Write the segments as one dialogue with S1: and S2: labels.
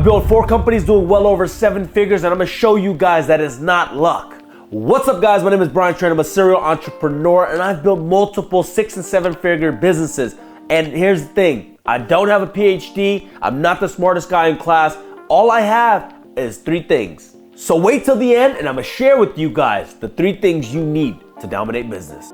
S1: built 4 companies doing well over 7 figures, and I'm gonna show you guys that is not luck. What's up, guys? My name is Brian Tran. I'm a serial entrepreneur, and I've built multiple 6 and 7 figure businesses. And here's the thing, I don't have a PhD. I'm not the smartest guy in class. All I have is 3 things. So wait till the end, and I'm gonna share with you guys the 3 things you need to dominate business.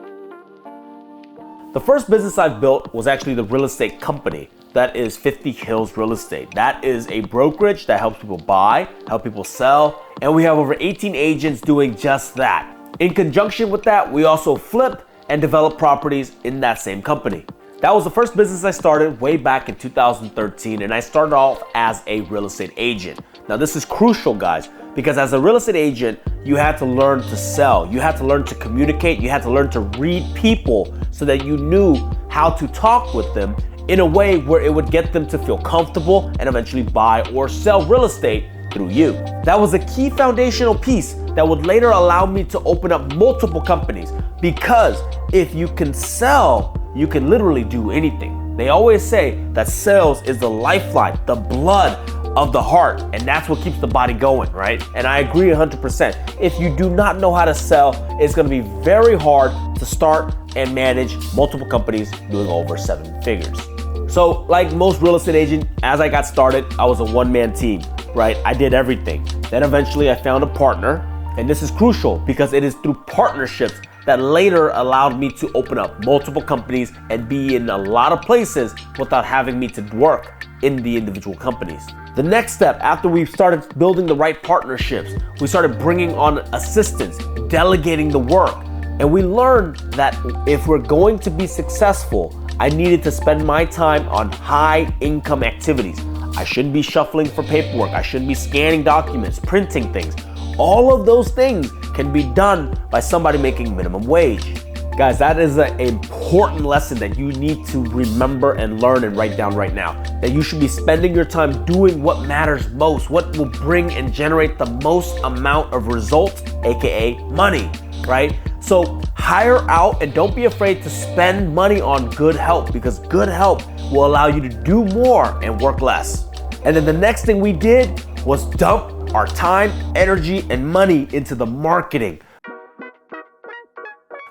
S1: The first business I've built was actually the real estate company. That is 50 Hills Real Estate. That is a brokerage that helps people buy, help people sell, and we have over 18 agents doing just that. In conjunction with that, we also flip and develop properties in that same company. That was the first business I started way back in 2013, and I started off as a real estate agent. Now this is crucial, guys, because as a real estate agent, you had to learn to sell. You had to learn to communicate. You had to learn to read people so that you knew how to talk with them in a way where it would get them to feel comfortable and eventually buy or sell real estate through you. That was a key foundational piece that would later allow me to open up multiple companies, because if you can sell, you can literally do anything. They always say that sales is the lifeline, the blood of the heart, and that's what keeps the body going, right? And I agree 100%. If you do not know how to sell, it's gonna be very hard to start and manage multiple companies doing over 7 figures. So like most real estate agents, as I got started, I was a one-man team, right? I did everything. Then eventually I found a partner, and this is crucial because it is through partnerships that later allowed me to open up multiple companies and be in a lot of places without having me to work in the individual companies. The next step, after we started building the right partnerships, we started bringing on assistants, delegating the work. And we learned that if we're going to be successful, I needed to spend my time on high income activities. I shouldn't be shuffling for paperwork. I shouldn't be scanning documents, printing things. All of those things can be done by somebody making minimum wage. Guys, that is an important lesson that you need to remember and learn and write down right now. That you should be spending your time doing what matters most, what will bring and generate the most amount of results, AKA money, right? So hire out and don't be afraid to spend money on good help, because good help will allow you to do more and work less. And then the next thing we did was dump our time, energy, and money into the marketing.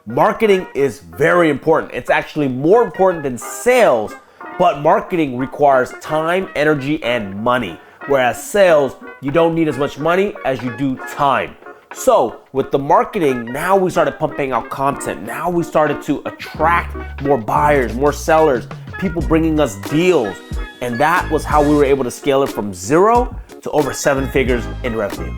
S1: Marketing is very important. It's actually more important than sales, but marketing requires time, energy, and money. Whereas sales, you don't need as much money as you do time. So with the marketing, now we started pumping out content. Now we started to attract more buyers, more sellers, people bringing us deals. And that was how we were able to scale it from 0 to over 7 figures in revenue.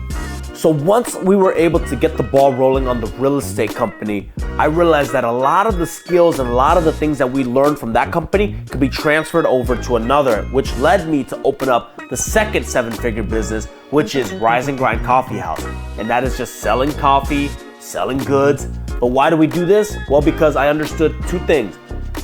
S1: So once we were able to get the ball rolling on the real estate company, I realized that a lot of the skills and a lot of the things that we learned from that company could be transferred over to another, which led me to open up the second 7-figure business, which is Rise and Grind Coffee House. And that is just selling coffee, selling goods. But why do we do this? Well, because I understood 2 things.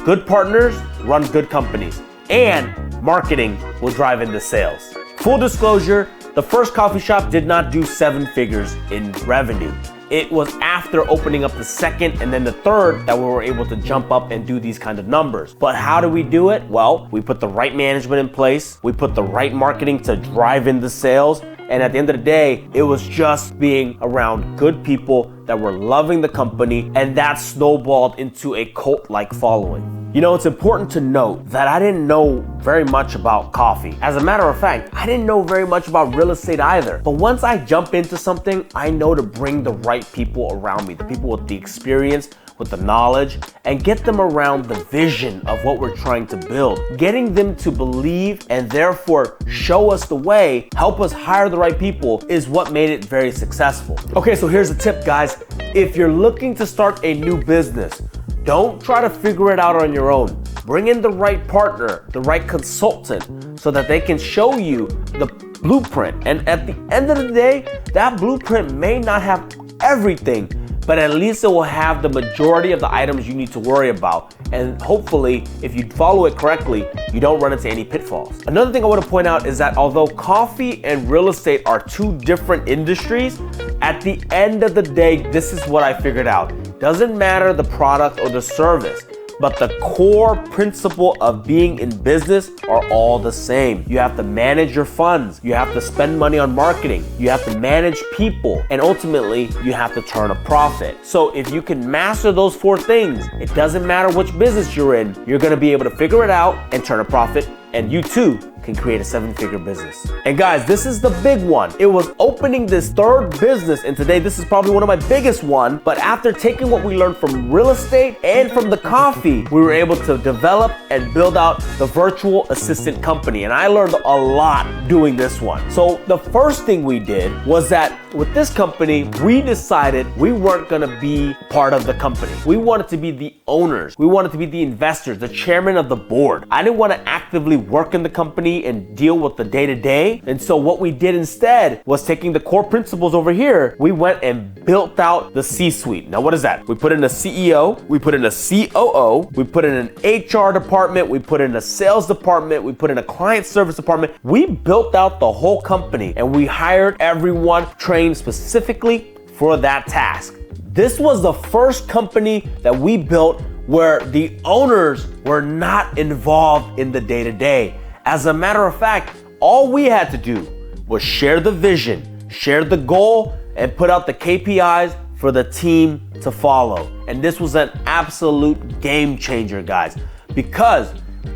S1: Good partners run good companies, and marketing will drive into sales. Full disclosure, the first coffee shop did not do 7 figures in revenue. It was after opening up the second and then the third that we were able to jump up and do these kind of numbers. But how do we do it? Well, we put the right management in place. We put the right marketing to drive in the sales. And at the end of the day, it was just being around good people that were loving the company, and that snowballed into a cult-like following. You know, it's important to note that I didn't know very much about coffee. As a matter of fact, I didn't know very much about real estate either. But once I jump into something, I know to bring the right people around me, the people with the experience, with the knowledge, and get them around the vision of what we're trying to build. Getting them to believe and therefore show us the way, help us hire the right people, is what made it very successful. Okay, so here's a tip, guys. If you're looking to start a new business, don't try to figure it out on your own. Bring in the right partner, the right consultant, so that they can show you the blueprint. And at the end of the day, that blueprint may not have everything, but at least it will have the majority of the items you need to worry about. And hopefully, if you follow it correctly, you don't run into any pitfalls. Another thing I want to point out is that although coffee and real estate are 2 different industries, at the end of the day, this is what I figured out. Doesn't matter the product or the service. but the core principle of being in business are all the same. You have to manage your funds. You have to spend money on marketing. You have to manage people. And ultimately, you have to turn a profit. So if you can master those 4 things, it doesn't matter which business you're in, you're gonna be able to figure it out and turn a profit, and you too can create a 7-figure business. And guys, this is the big one. It was opening this 3rd business, and today this is probably one of my biggest one, but after taking what we learned from real estate and from the coffee, we were able to develop and build out the virtual assistant company, and I learned a lot doing this one. So the first thing we did was that with this company, we decided we weren't gonna be part of the company. We wanted to be the owners. We wanted to be the investors, the chairman of the board. I didn't wanna actively work in the company and deal with the day-to-day. And so what we did instead was taking the core principles over here, we went and built out the C-suite. Now what is that? We put in a CEO, we put in a COO, we put in an HR department, we put in a sales department, we put in a client service department. We built out the whole company and we hired everyone trained specifically for that task. This was the first company that we built where the owners were not involved in the day-to-day. As a matter of fact, all we had to do was share the vision, share the goal, and put out the KPIs for the team to follow. And this was an absolute game changer, guys, because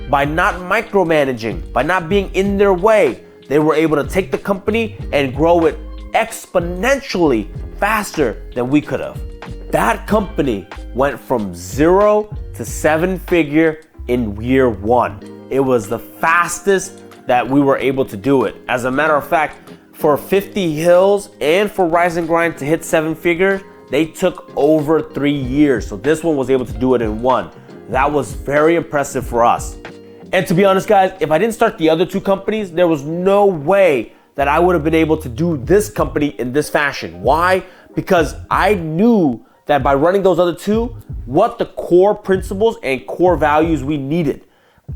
S1: by not micromanaging, by not being in their way, they were able to take the company and grow it exponentially faster than we could have. That company went from 0 to 7-figure in year 1. It was the fastest that we were able to do it. As a matter of fact, for 50 Hills and for Rise and Grind to hit 7 figures, they took over 3 years. So this one was able to do it in 1. That was very impressive for us. And to be honest, guys, if I didn't start the other 2 companies, there was no way that I would have been able to do this company in this fashion. Why? Because I knew that by running those other 2, what the core principles and core values we needed.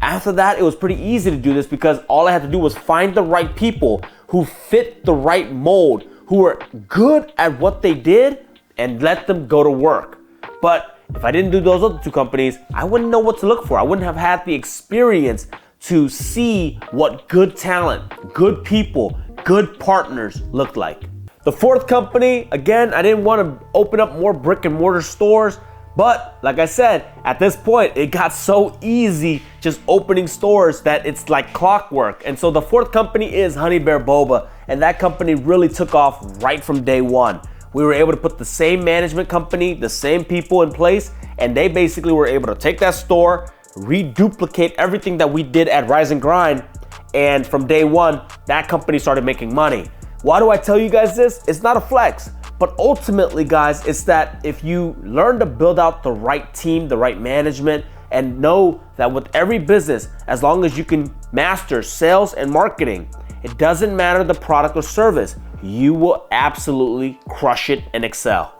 S1: After that, it was pretty easy to do this because all I had to do was find the right people who fit the right mold, who were good at what they did, and let them go to work. But if I didn't do those other 2 companies, I wouldn't know what to look for. I wouldn't have had the experience to see what good talent, good people, good partners looked like. The 4th company, again, I didn't want to open up more brick and mortar stores, but like I said, at this point, it got so easy just opening stores that it's like clockwork. And so the 4th company is Honey Bear Boba, and that company really took off right from day 1. We were able to put the same management company, the same people in place, and they basically were able to take that store, reduplicate everything that we did at Rise and Grind, and from day 1, that company started making money. Why do I tell you guys this? It's not a flex. But ultimately, guys, it's that if you learn to build out the right team, the right management, and know that with every business, as long as you can master sales and marketing, it doesn't matter the product or service, you will absolutely crush it and excel.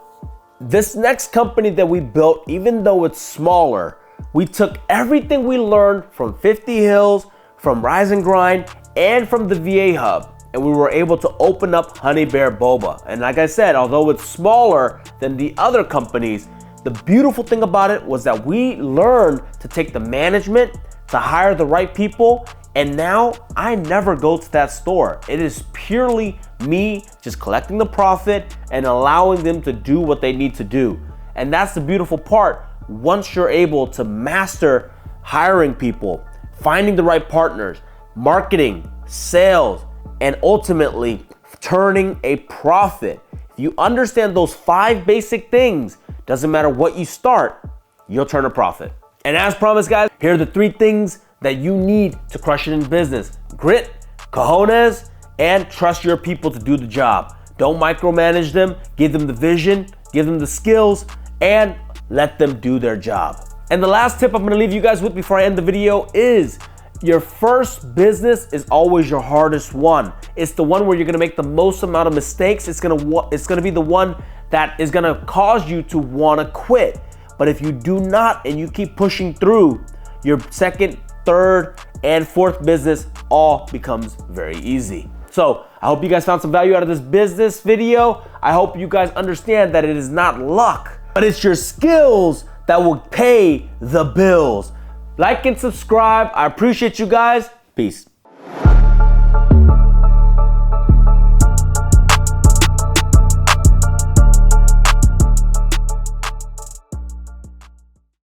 S1: This next company that we built, even though it's smaller, we took everything we learned from 50 Hills, from Rise and Grind, and from the VA Hub, and we were able to open up Honey Bear Boba. And like I said, although it's smaller than the other companies, the beautiful thing about it was that we learned to take the management, to hire the right people, and now I never go to that store. It is purely me just collecting the profit and allowing them to do what they need to do. And that's the beautiful part. Once you're able to master hiring people, finding the right partners, marketing, sales, and ultimately turning a profit. If you understand those 5 basic things, doesn't matter what you start, you'll turn a profit. And as promised, guys, here are the 3 things that you need to crush it in business: grit, cojones, and trust your people to do the job. Don't micromanage them, give them the vision, give them the skills, and let them do their job. And the last tip I'm gonna leave you guys with before I end the video is your first business is always your hardest one. It's the one where you're gonna make the most amount of mistakes. It's gonna be the one that is gonna cause you to wanna quit. But if you do not and you keep pushing through, your second, third, and fourth business all becomes very easy. So I hope you guys found some value out of this business video. I hope you guys understand that it is not luck, but it's your skills that will pay the bills. Like and subscribe. I appreciate you guys. Peace.